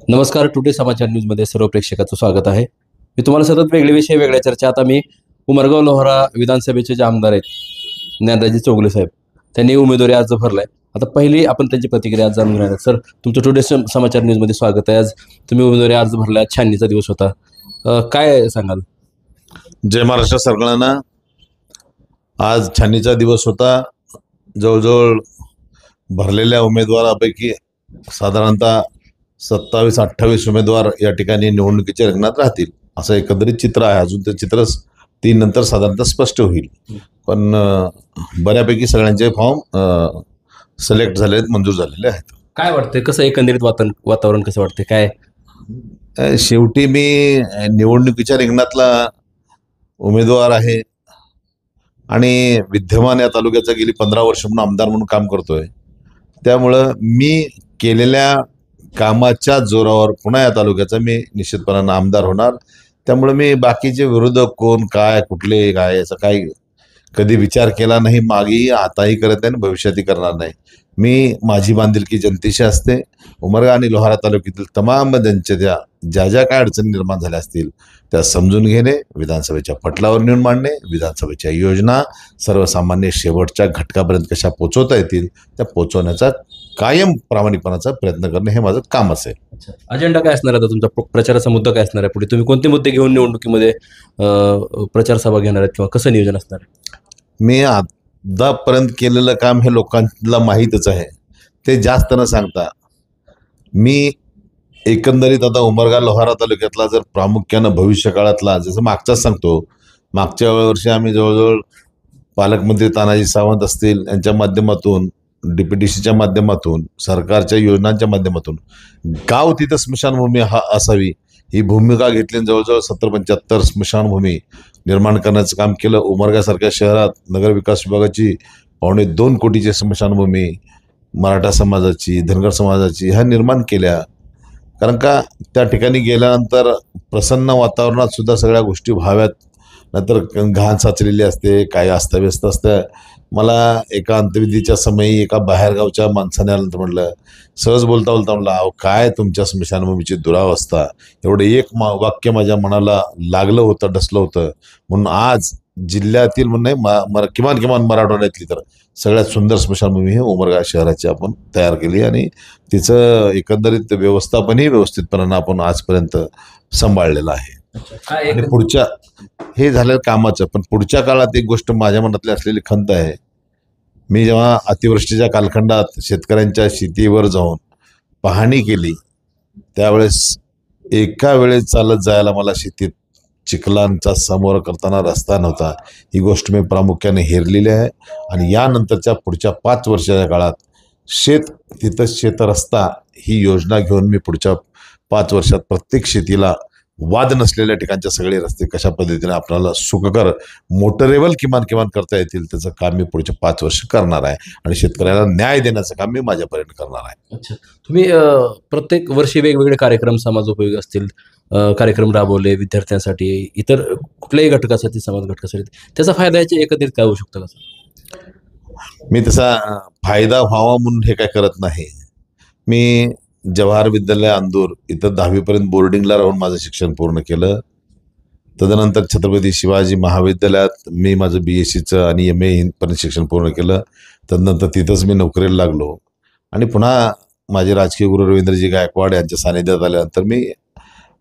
नमस्कार. टुडे समाचार न्यूजमध्ये सर्व प्रेक्षकाचं स्वागत आहे. मी तुम्हाला सतत वेगळे विषय, वेगळ्या चर्चा. आता मी उमरगाव लोहारा विधानसभेचे जे आमदार आहेत, ज्ञानराज चौगुले साहेब, त्यांनी उमेदवारी अर्ज भरलाय. आता पहिली आपण त्यांची प्रतिक्रिया आज जाणून घेणार आहोत. सर, तुमचं टुडे समाचार न्यूजमध्ये स्वागत आहे. आज तुम्ही उमेदवारी अर्ज भरला, छाननीचा दिवस होता. काय सांगाल? जय महाराष्ट्र सगळ्यांना. आज छाननीचा दिवस होता. जवळजवळ भरलेल्या उमेदवारापैकी साधारणतः 27-28 उमेदवार या ठिकाणी निवडणुकीच्या रिंगणात राहतील असं एकंदरीत चित्र आहे. अजून ते चित्र 3 नंतर साधारणतः स्पष्ट होईल. पण बऱ्यापैकी सगळ्यांचे फॉर्म सिलेक्ट झाले आहेत, मंजूर झालेले आहेत. काय वाटतंय, कसं एकंदरीत वातावरण कसं वाटतंय? काय शेवटी मी निवडणुकीच्या रिंगणातला उमेदवार आहे आणि विद्यमान या तालुक्याचा गेली 15 वर्ष म्हणून आमदार म्हणून काम करतोय. त्यामुळं मी केलेल्या कामाच्या जोरावर पुन्हा या तालुक्याचा मी निश्चितपणानं आमदार होणार. त्यामुळे मी बाकीचे विरोधक कोण, काय, कुठले, काय याचा काही कधी विचार केला नाही. मागेही, आताही करत नाही आणि भविष्यातही करणार नाही. मी माझी बांधिलकी जनतेशी असते. उमरगा आणि लोहारा तालुक्यातील तमाम ज्या ज्या काय अडचणी निर्माण झाल्या असतील त्या समजून घेणे, विधानसभेच्या पटलावर नेऊन मांडणे, विधानसभेच्या योजना सर्वसामान्य शेवटच्या घटकापर्यंत कशा पोचवता येतील त्या पोचवण्याचा कायम प्रामाणिकपणाचा प्रयत्न करणे हे माझं काम असेल. अजेंडा काय असणार आता तुमचा? प्रचाराचा मुद्दा काय असणार आहे पुढे? तुम्ही कोणते मुद्दे घेऊन निवडणुकीमध्ये प्रचार सभा घेणार आहेत किंवा कसं नियोजन असणार आहे? मी आतापर्यंत केलेलं काम हे लोकांना माहीतच आहे. ते जास्त न सांगता मी एकंदरीत आता उमरगा लोहारा तालुक्यातला जर प्रामुख्यानं भविष्यकाळातला, जसं मागचाच सांगतो, मागच्या वर्षी आम्ही जवळजवळ पालकमंत्री तानाजी सावंत असतील यांच्या माध्यमातून, DPTCच्या माध्यमातून, सरकारच्या योजनांच्या माध्यमातून गाव तिथं स्मशानभूमी असावी ही भूमिका घेतली. जवळजवळ 70-75 स्मशानभूमी निर्माण करण्याचं काम केलं. उमरगासारख्या शहरात नगरविकास विभागाची 2.25 कोटीची स्मशानभूमी मराठा समाजाची, धनगर समाजाची ह्या निर्माण केल्या. कारण का त्या ठिकाणी गेल्यानंतर प्रसन्न वातावरणात सुद्धा सगळ्या गोष्टी व्हाव्यात. नाहीतर घाण साचलेली असते, काही अस्ताव्यस्त असतं. मला एका अंत्यविधीच्या समयी एका बाहेरगावच्या माणसाने आल्यानंतर म्हटलं, सहज बोलता बोलता म्हटलं, अहो काय तुमच्या स्मशानभूमीची दुरावस्था. एवढं एक वाक्य माझ्या मनाला लागलं होतं, डसलं होतं. म्हणून आज जिल्ह्यातील म्हणून किमान मराठवाड्यातली तर सगळ्यात सुंदर स्मशानभूमी हे उमरगा शहराची आपण तयार केली आणि तिचं एकंदरीत व्यवस्थापनही व्यवस्थितपणानं आपण आजपर्यंत सांभाळलेलं आहे. आणि पुढच्या हे झालं कामाचं. पण पुढच्या काळात एक गोष्ट माझ्या मनातली असलेली खंत आहे. मी जेव्हा अतिवृष्टीच्या कालखंडात शेतकऱ्यांच्या शेतीवर जाऊन पाहणी केली त्यावेळेस एका वेळेस चालत जायला मला शेतीत चिखलांचा समोर करताना रस्ता नव्हता. ही गोष्ट मी प्रामुख्याने हेरलेली आहे आणि यानंतरच्या पुढच्या 5 वर्षाच्या काळात तिथं शेतरस्ता ही योजना घेऊन मी पुढच्या 5 वर्षात प्रत्येक शेतीला वाद नसलेल्या ठिकाणचे सगळे रस्ते कशा पद्धतीने आपल्याला सुखकर मोटरेबल किमान करता येतील त्याचं काम मी पुढच्या 5 वर्ष करणार आहे आणि शेतकऱ्याला न्याय देण्याचं काम मी माझ्यापर्यंत करणार आहे. अच्छा, तुम्ही प्रत्येक वर्षी वेगवेगळे कार्यक्रम समाजोपयोगी असतील, कार्यक्रम राबवले विद्यार्थ्यांसाठी, इतर कुठल्याही घटकासाठी, समाज घटकासाठी, त्याचा फायदा याच्या एकत्रित काय होऊ शकतो का? मी तसा फायदा व्हावा म्हणून हे काय करत नाही. मी जवाहर विद्यालय अंदूर इथं 10वीपर्यंत बोर्डिंगला राहून माझं शिक्षण पूर्ण केलं. तदनंतर छत्रपती शिवाजी महाविद्यालयात मी माझं BSCचं आणि MA पर्यंत शिक्षण पूर्ण केलं. तदनंतर तिथंच मी नोकरीला लागलो आणि पुन्हा माझे राजकीय गुरु रवींद्रजी गायकवाड यांच्या सानिध्यात आल्यानंतर मी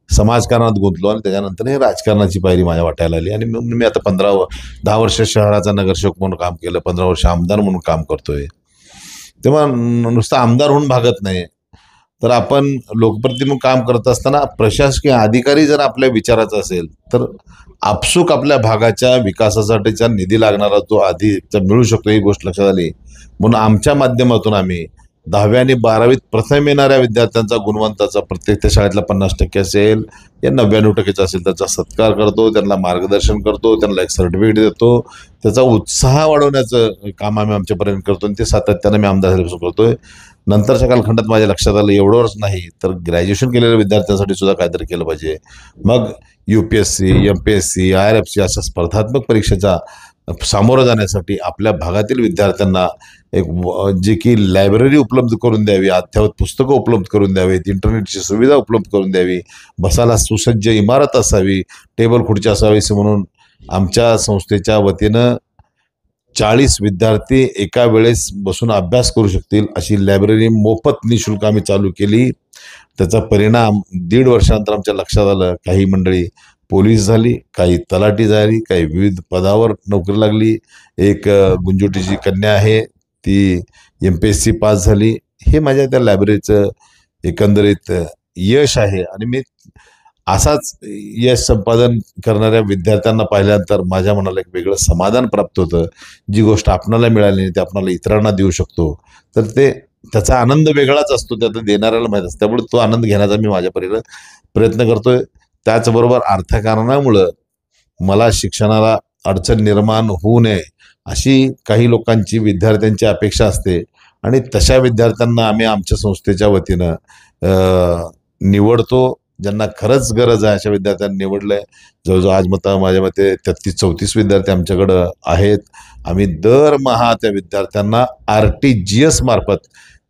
समाजकारणात गुंतलो आणि त्याच्यानंतर हे राजकारणाची पायरी माझ्या वाटायला आली आणि मी आता 10 वर्ष शहराचा नगरसेवक म्हणून काम केलं, 15 वर्ष आमदार म्हणून काम करतोय. तेव्हा नुसतं आमदार होऊन भागत नाही, तर आपण लोकप्रतिनिधी काम करत असताना प्रशासकीय अधिकारी जर आपल्या विचाराचा असेल तर आपसूक आपल्या भागाच्या विकासासाठीचा निधी लागणारा तो आधी मिळू शकतो ही गोष्ट लक्षात आली. म्हणून आमच्या माध्यमातून आम्ही 10वी आणि 12वीत प्रथम येणाऱ्या विद्यार्थ्यांचा, गुणवंताचा, प्रत्येक त्या शाळेतला 50% असेल या 99% असेल त्याचा सत्कार करतो, त्यांना मार्गदर्शन करतो, त्यांना एक सर्टिफिकेट देतो. त्याचा उत्साह वाढवण्याचं काम आम्ही आमच्यापर्यंत करतो आणि ते सातत्यानं मी आमदार करतोय. नंतरच्या कालखंडात माझ्या लक्षात आलं एवढंच नाही तर ग्रॅज्युएशन केलेल्या विद्यार्थ्यांसाठी सुद्धा काहीतरी केलं पाहिजे. मग UPSC, MPSC, IRFC अशा स्पर्धात्मक परीक्षेचा सामोरं जाण्यासाठी आपल्या भागातील विद्यार्थ्यांना एक जे की लायब्ररी उपलब्ध करून द्यावी, अद्ययावत पुस्तकं उपलब्ध करून द्यावीत, इंटरनेटची सुविधा उपलब्ध करून द्यावी, बसायला सुसज्ज इमारत असावी, टेबल खुर्ची असावी, म्हणून आमच्या संस्थेच्या वतीनं 40 विद्यार्थी एका वेळेस बसून अभ्यास करू शकतील अशी लायब्ररी मोफत निशुल्क आम्ही चालू केली. त्याचा परिणाम 1.5 वर्षानंतर आमच्या लक्षात आलं. काही मंडळी पोलीस झाली, काही तलाठी झाली, काही विविध पदावर नोकरी लागली. एक गुंजोटीची कन्या आहे, ती MPSC पास झाली. हे माझ्या त्या लायब्ररीचं एकंदरीत यश आहे. आणि मी असाच यश संपादन करणाऱ्या विद्यार्थ्यांना पाहिल्यानंतर माझ्या मनाला एक वेगळं समाधान प्राप्त होतं. जी गोष्ट आपणाला मिळाली नाही ते आपणाला इतरांना देऊ शकतो, तर त्याचा आनंद वेगळाच असतो. त्यात देणाऱ्याला माहीत असतं. त्यामुळे तो आनंद घेण्याचा मी माझ्या परीने प्रयत्न करतोय. त्याचबरोबर अर्थकारणामुळं मला शिक्षणाला अडचण निर्माण होऊ नये अशी काही लोकांची, विद्यार्थ्यांची अपेक्षा असते. आणि तशा विद्यार्थ्यांना आम्ही आमच्या संस्थेच्या वतीनं निवडतो. ज्यांना खरंच गरज आहे अशा विद्यार्थ्यांनी निवडलंय. जवळजवळ आज माझ्या मते 33-34 विद्यार्थी आमच्याकडं आहेत. आम्ही दरमहा त्या विद्यार्थ्यांना RTGS मार्फत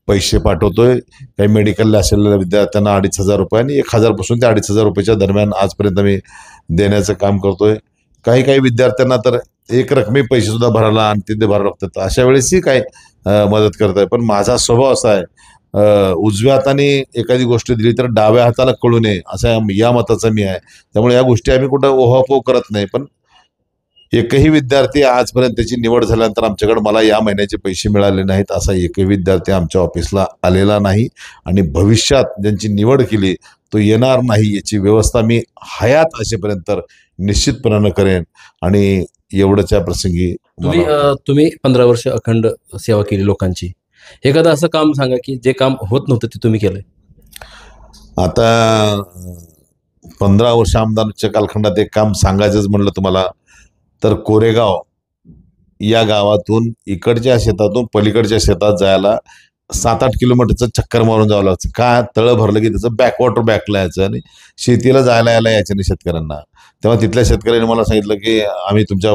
पैसे पाठवतोय. काही मेडिकलला असलेल्या विद्यार्थ्यांना 2,500 रुपये आणि 1,000 पासून ते 2,500 रुपयाच्या दरम्यान आजपर्यंत आम्ही देण्याचं काम करतोय. काही विद्यार्थ्यांना तर एक रकमी पैसे सुद्धा भरायला आणि तिथे भरावं लागतात. अशा वेळेसही काय मदत करत आहे. पण माझा स्वभाव असा आहे, उजव्या हाताने एखादी गोष्ट दिली तर डाव्या हाताला कळू नये असा या मताचा मी आहे. त्यामुळे या गोष्टी आम्ही कुठं ओहापोह करत नाही. पण एकही विद्यार्थी आजपर्यंत त्याची निवड झाल्यानंतर आमच्याकडे मला या महिन्याचे पैसे मिळाले नाहीत असा एकही विद्यार्थी आमच्या ऑफिसला आलेला नाही. आणि भविष्यात ज्यांची निवड केली तो येणार नाही याची व्यवस्था मी हयात असेपर्यंत निश्चितपणानं करेन. आणि एवढंच्या प्रसंगी तुम्ही 15 वर्ष अखंड सेवा केली लोकांची. एखादं असं काम सांगा की जे काम होत नव्हतं ते तुम्ही केलंय. आता 15 वर्ष आमदारच्या कालखंडात एक काम सांगायचंच म्हणलं तुम्हाला तर कोरेगाव या गावातून इकडच्या शेतातून पलीकडच्या शेतात जायला 7-8 किलोमीटरचं चक्कर मारून जावं लागतं. का? तळं भरलं की त्याचं बॅकवॉटर बॅकला यायचं आणि शेतीला जायला यायचं नाही शेतकऱ्यांना. तेव्हा तिथल्या शेतकऱ्यांनी मला सांगितलं की आम्ही तुमच्या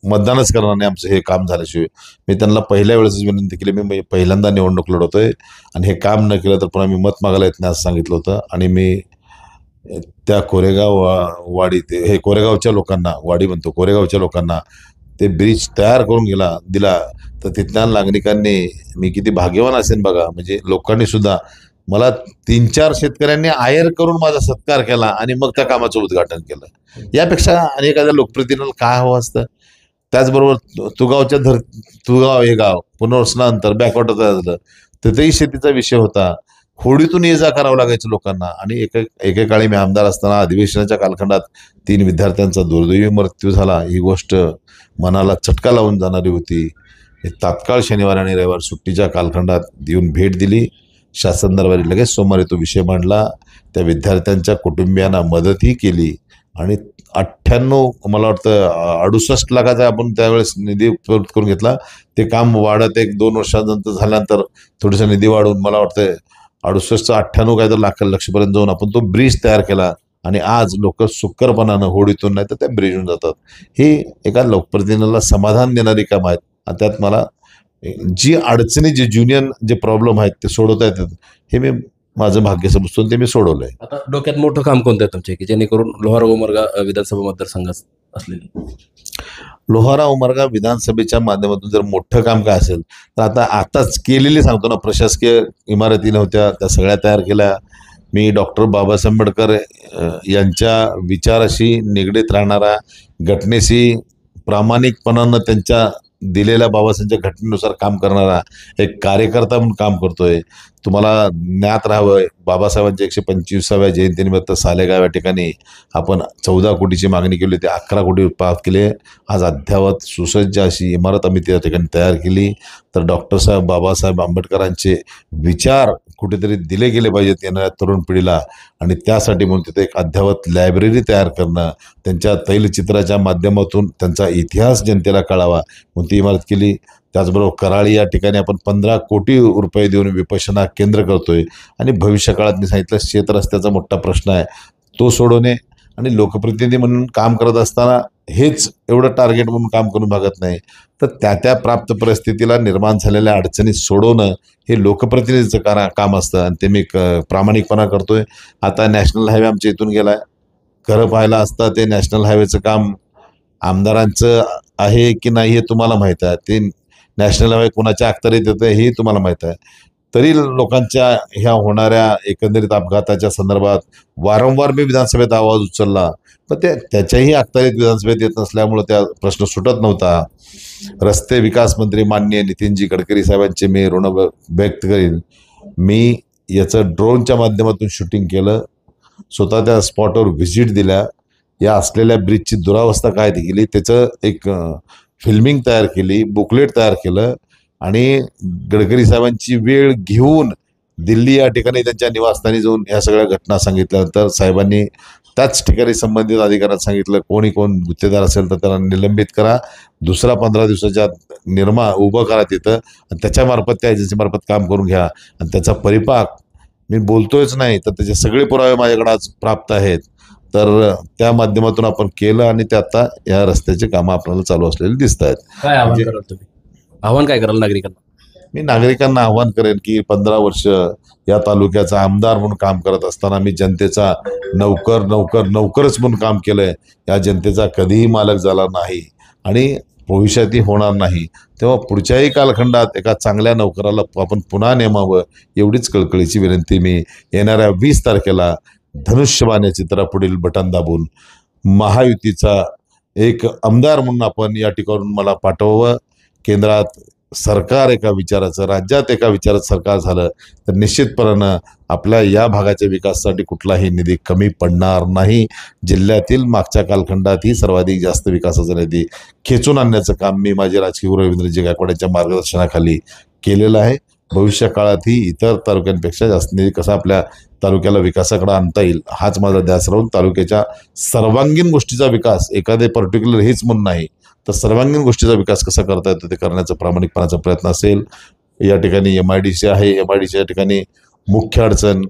मतदानच करणार नाही आमचं हे काम झाल्याशिवाय. मी त्यांना पहिल्या वेळेसच विनंती केली. मी पहिल्यांदा निवडणूक लढवतोय आणि हे काम न केलं तर पुन्हा मी मत मागायला येत नाही असं सांगितलं होतं. आणि मी त्या कोरेगाव वाडीत हे कोरेगावच्या लोकांना, वाडी म्हणतो कोरेगावच्या लोकांना ते ब्रिज तयार करून दिला. तर तिथल्या नागरिकांनी, मी किती भाग्यवान असेल बघा, म्हणजे लोकांनी सुद्धा मला 3-4 शेतकऱ्यांनी आयर करून माझा सत्कार केला आणि मग त्या कामाचं उद्घाटन केलं. यापेक्षा एखाद्या लोकप्रतिनिधीला काय हवं असतं. त्याचबरोबर तुगाव हे गाव पुनर्वसनानंतर बॅकवॉटर तयार झालं. तिथेही शेतीचा विषय होता. होडीतून ये जा करावं लागायचं लोकांना. आणि एकेकाळी मी आमदार असताना अधिवेशनाच्या कालखंडात 3 विद्यार्थ्यांचा दुर्दैवी मृत्यू झाला. ही गोष्ट मनाला चटका लावून जाणारी होती. तात्काळ शनिवार आणि रविवार सुट्टीच्या कालखंडात देऊन भेट दिली. शासन दरबारी लगेच सोमवारी तो विषय मांडला. त्या विद्यार्थ्यांच्या कुटुंबियांना मदतही केली. आणि 98 मला वाटतं 68 लाखाचा आपण त्यावेळेस निधी उपलब्ध करून घेतला. ते काम वाढत 1-2 वर्षानंतर झाल्यानंतर थोडासा निधी वाढवून मला वाटतं 68चं 98 काय तर लक्षपर्यंत जाऊन आपण तो ब्रिज तयार केला. आणि आज लोक सुक्करपणानं होडीतून नाही तर त्या ब्रिजून जातात. ही एका लोकप्रतिनिधीला समाधान देणारी काम आहेत. आणि त्यात मला जी अडचणी, जे ज्युनियन जे प्रॉब्लेम आहेत ते सोडवता येतात. हे मी माझं भाग्य समजतो, ते मी सोडवलंय. आता डोक्यात मोठं काम कोणतं आहे तुमचे की जेणेकरून लोहारा उमरगा विधानसभा मतदारसंघात असलेली? लोहारा उमरगा विधानसभेच्या माध्यमातून जर मोठं काम काय असेल तर आताच केलेली सांगतो ना. प्रशासकीय इमारती नव्हत्या, त्या सगळ्या तयार केल्या. मी डॉक्टर बाबासाहेब आंबेडकर यांच्या विचाराशी निगडीत राहणारा, घटनेशी प्रामाणिकपणानं त्यांच्या दिलेल्या बाबासाहेबांच्या घटनेनुसार काम करणारा एक कार्यकर्ता म्हणून काम करतोय. तुम्हाला ज्ञात राहावं, बाबासाहेबांच्या 125व्या जयंतीनिमित्त सालेगाव या ठिकाणी आपण 14 कोटीची मागणी केली होती. 11 कोटी पास केले. आज अद्ययावत सुसज्ज अशी इमारत आम्ही त्या ठिकाणी तयार केली. तर बाबासाहेब आंबेडकरांचे विचार कुठेतरी दिले गेले पाहिजेत येणाऱ्या तरुण पिढीला. आणि त्यासाठी म्हणून तिथे एक अद्ययावत लायब्ररी तयार करणं, त्यांच्या तैलचित्राच्या माध्यमातून त्यांचा इतिहास जनतेला कळावा म्हणून ती इमारत केली. त्याचबरोबर कराळी या ठिकाणी आपण 15 कोटी रुपये देऊन विपश्यना केंद्र करतोय. आणि भविष्यकाळात मी सांगितलं शेत रस्त्याचा मोठा प्रश्न आहे, तो सोडवणे. आणि लोकप्रतिनिधी म्हणून काम करत असताना हेच एवढं टार्गेट म्हणून काम करून भागत नाही. तर त्या प्राप्त परिस्थितीला निर्माण झालेल्या अडचणी सोडवणं हे लोकप्रतिनिधीचं काम असतं आणि ते मी प्रामाणिकपणा करतोय. आता नॅशनल हायवे आमच्या इथून गेलाय. खरं पाहायला असता ते नॅशनल हायवेचं काम आमदारांचं आहे की नाही हे तुम्हाला माहीत आहे. ते नॅशनल हायवे कोणाच्या अखत्यारीत येतं हेही तुम्हाला माहीत आहे. तरी लोकांच्या ह्या होणाऱ्या एकंदरीत अपघाताच्या संदर्भात वारंवार मी विधानसभेत आवाज उचलला, पण त्याच्याही अखत्यारीत विधानसभेत येत नसल्यामुळं त्या प्रश्न सुटत नव्हता. रस्ते विकास मंत्री माननीय नितीनजी गडकरी साहेबांचे मी ऋण व्यक्त करीन. मी याचं ड्रोनच्या माध्यमातून शूटिंग केलं, स्वतः त्या स्पॉटवर व्हिजिट दिल्या, या असलेल्या ब्रिजची दुरावस्था काय केली त्याचं एक फिल्मिंग तयार केली, बुकलेट तयार केलं आणि गडकरी साहेबांची वेळ घेऊन दिल्ली या ठिकाणी त्यांच्या निवासस्थानी जाऊन या सगळ्या घटना सांगितल्यानंतर साहेबांनी त्याच ठिकाणी संबंधित अधिकाऱ्यांना सांगितलं, कोण गुत्तेदार असेल तर त्याला निलंबित करा, दुसरा 15 दिवसाच्या उभं करा तिथं आणि त्याच्यामार्फत त्या एजन्सीमार्फत काम करून घ्या. आणि त्याचा परिपाक मी बोलतोयच नाही तर त्याचे सगळे पुरावे माझ्याकडे आज प्राप्त आहेत. तर त्या माध्यमातून आपण केलं आणि ते आता या रस्त्याचे कामं आपल्याला चालू असलेले दिसत आहेत. काय आव्हान कराल तुम्ही? आव्हान काय कराल नागरिकांना? मी नागरिकांना आव्हान करेन की 15 वर्ष या तालुक्याचा आमदार म्हणून काम करत असताना मी जनतेचा नौकरच म्हणून काम केलंय. या जनतेचा कधीही मालक झाला नाही आणि भविष्यातही होणार नाही. तेव्हा पुढच्याही कालखंडात एका चांगल्या नोकराला आपण पुन्हा नेमावं एवढीच कळकळीची विनंती मी येणाऱ्या 20 तारखेला धनुष्यबाण या चित्रापुढील बटन दाबून महायुतीचा एक आमदार म्हणून आपण या ठिकाणून मला पाठवावं. केंद्रात सरकार एका विचाराचं, राज्यात एका विचाराचं सरकार झालं तर निश्चितपणानं आपल्या या भागाच्या विकासासाठी कुठलाही निधी कमी पडणार नाही. जिल्ह्यातील मागच्या कालखंडातही सर्वाधिक जास्त विकासाचा निधी खेचून आणण्याचं काम मी माझे राजकीय गुरु रवींद्रजी गायकवाड यांच्या मार्गदर्शनाखाली केलेलं आहे. भविष्य काळातही इतर तालुक्यांपेक्षा जास्त निधी कसा आपल्या तालुक्याला विकासाकडे आणता येईल हाच माझा ध्यास राहून तालुक्याच्या सर्वांगीण गोष्टीचा विकास, एखादे पर्टिक्युलर हेच म्हणून नाही तर सर्वांगीण गोष्टीचा विकास कसा करता येतो ते करण्याचा प्रामाणिकपणाचा प्रयत्न असेल. या ठिकाणी MIDC आहे, MIDC या ठिकाणी मुख्य अडचण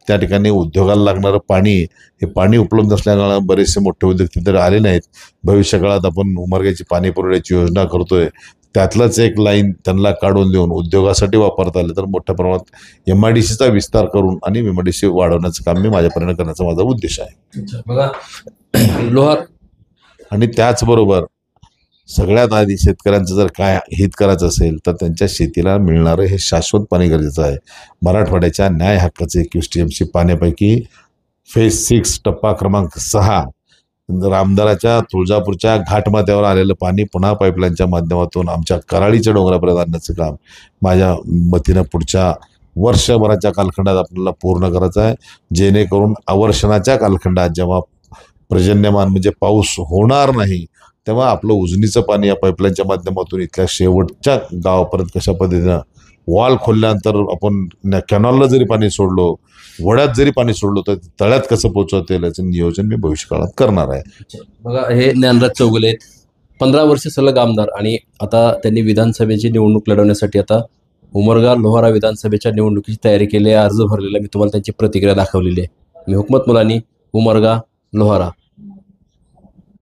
त्या ठिकाणी उद्योगाला लागणारं पाणी, हे पाणी उपलब्ध नसल्यामुळे बरेचसे मोठे उद्योग तिथे आले नाहीत. भविष्यकाळात आपण उमरग्याची पाणी पुरवठ्याची योजना करतोय, त्यातलंच एक लाईन त्यांना काढून देऊन उद्योगासाठी वापरता आले तर मोठ्या प्रमाणात MIDCचा विस्तार करून आणि MIDC वाढवण्याचं काम मी माझ्यापर्यंत करण्याचा माझा उद्देश आहे. बघा लोहार आणि त्याचबरोबर सगळ्यात आधी शेतकऱ्यांचं जर काय हित करायचं असेल तर त्यांच्या शेतीला मिळणारं हे शाश्वत पाणी गरजेचं आहे. मराठवाड्याच्या न्याय हक्काचे 21 TMC पाण्यापैकी फेज 6 टप्पा क्रमांक 6 रामदाराच्या तुळजापूरच्या घाटमाथ्यावर आलेलं पाणी पुन्हा पाईपलाईनच्या माध्यमातून आमच्या कराळीच्या डोंगरापर्यंत आणण्याचं काम माझ्या वतीनं पुढच्या वर्षभराच्या कालखंडात आपल्याला पूर्ण करायचं आहे. जेणेकरून अवर्षणाच्या कालखंडात जेव्हा पर्जन्यमान म्हणजे पाऊस होणार नाही तेव्हा आपलं उजनीचं पाणी या पाईपलाईनच्या माध्यमातून इथल्या शेवटच्या गावापर्यंत कशा पद्धतीनं वॉल खोलल्यानंतर आपण कॅनॉलला जरी पाणी सोडलो, वड्यात जरी पाणी सोडलो तर तळ्यात कसं पोचवता येईल याचं नियोजन मी भविष्यकाळात करणार आहे. बघा हे ज्ञानराज चौगुले आहेत, 15 वर्ष सलग आमदार आणि आता त्यांनी विधानसभेची निवडणूक लढवण्यासाठी आता उमरगा लोहारा विधानसभेच्या निवडणुकीची तयारी केली आहे, अर्ज भरलेला मी तुम्हाला त्यांची प्रतिक्रिया दाखवलेली आहे. मी हुकमत मुलानी, उमरगा लोहारा.